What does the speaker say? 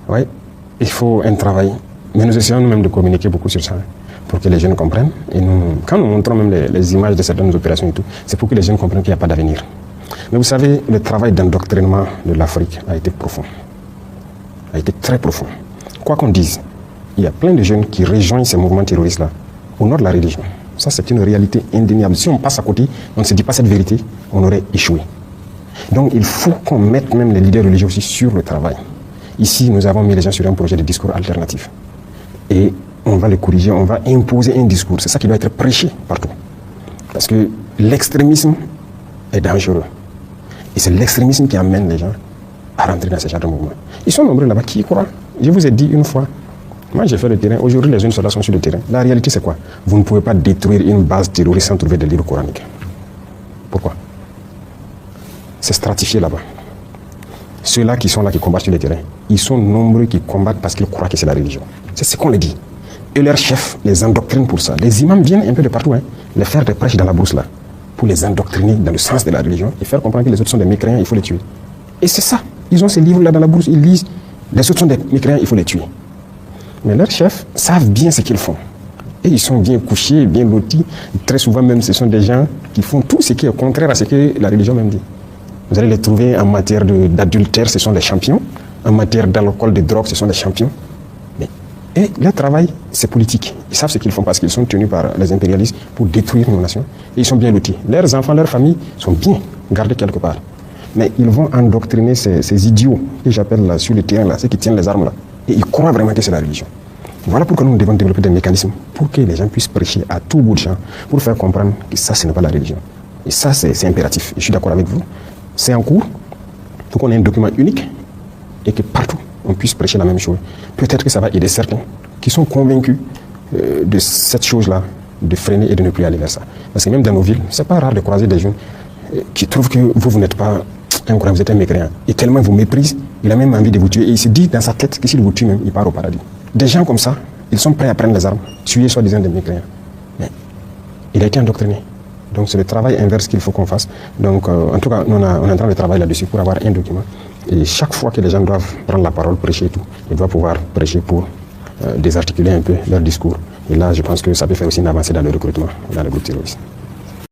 Oui, il faut un travail. Mais nous essayons nous-mêmes de communiquer beaucoup sur ça, pour que les jeunes comprennent. Et nous, quand nous montrons même les images de certaines opérations et tout, c'est pour que les jeunes comprennent qu'il n'y a pas d'avenir. Mais vous savez, le travail d'endoctrinement de l'Afrique a été profond. A été très profond. Quoi qu'on dise, il y a plein de jeunes qui rejoignent ces mouvements terroristes-là au nom de la religion. Ça, c'est une réalité indéniable. Si on passe à côté, on ne se dit pas cette vérité, on aurait échoué. Donc, il faut qu'on mette même les leaders religieux aussi sur le travail. Ici, nous avons mis les gens sur un projet de discours alternatif. Et on va le corriger, on va imposer un discours. C'est ça qui doit être prêché partout. Parce que l'extrémisme est dangereux. Et c'est l'extrémisme qui amène les gens à rentrer dans ce genre de mouvement. Ils sont nombreux là-bas qui y croient. Je vous ai dit une fois, moi j'ai fait le terrain, aujourd'hui les jeunes soldats sont sur le terrain. La réalité c'est quoi? Vous ne pouvez pas détruire une base terroriste sans trouver des livres coraniques. Pourquoi? C'est stratifié là-bas. Ceux-là qui sont là, qui combattent sur le terrain, ils sont nombreux qui combattent parce qu'ils croient que c'est la religion. C'est ce qu'on les dit. Et leurs chefs les endoctrinent pour ça. Les imams viennent un peu de partout, les faire des prêches dans la brousse là, pour les endoctriner dans le sens de la religion et faire comprendre que les autres sont des mécréants, il faut les tuer. Et c'est ça. Ils ont ces livres-là dans la brousse, ils lisent, les autres sont des mécréants, il faut les tuer. Mais leurs chefs savent bien ce qu'ils font. Et ils sont bien couchés, bien lotis. Très souvent même, ce sont des gens qui font tout ce qui est contraire à ce que la religion même dit. Vous allez les trouver en matière d'adultère, ce sont les champions. En matière d'alcool, de drogue, ce sont les champions. Et leur travail, c'est politique. Ils savent ce qu'ils font parce qu'ils sont tenus par les impérialistes pour détruire nos nations. Et ils sont bien lotis. Leurs enfants, leurs familles sont bien gardés quelque part. Mais ils vont endoctriner ces idiots que j'appelle là, sur le terrain, là, ceux qui tiennent les armes là. Et ils croient vraiment que c'est la religion. Voilà pourquoi nous devons développer des mécanismes pour que les gens puissent prêcher à tout bout de champ, pour faire comprendre que ça, ce n'est pas la religion. Et ça, c'est impératif. Je suis d'accord avec vous. C'est en cours. Il faut qu'on ait un document unique et que partout, on puisse prêcher la même chose. Peut-être que ça va aider certains qui sont convaincus de cette chose-là, de freiner et de ne plus aller vers ça. Parce que même dans nos villes, c'est pas rare de croiser des jeunes qui trouvent que vous n'êtes pas un croyant, vous êtes un mécréant. Et tellement il vous méprise, il a même envie de vous tuer. Et il se dit dans sa tête que s'il vous tue même, il part au paradis. Des gens comme ça, ils sont prêts à prendre les armes, tuer soi-disant des mécréants. Mais il a été endoctriné. Donc c'est le travail inverse qu'il faut qu'on fasse. Donc en tout cas, on est en train de travailler là-dessus pour avoir un document. Et chaque fois que les gens doivent prendre la parole, prêcher et tout, ils doivent pouvoir prêcher pour désarticuler un peu leur discours. Et là, je pense que ça peut faire aussi une avancée dans le recrutement dans le groupe terroriste.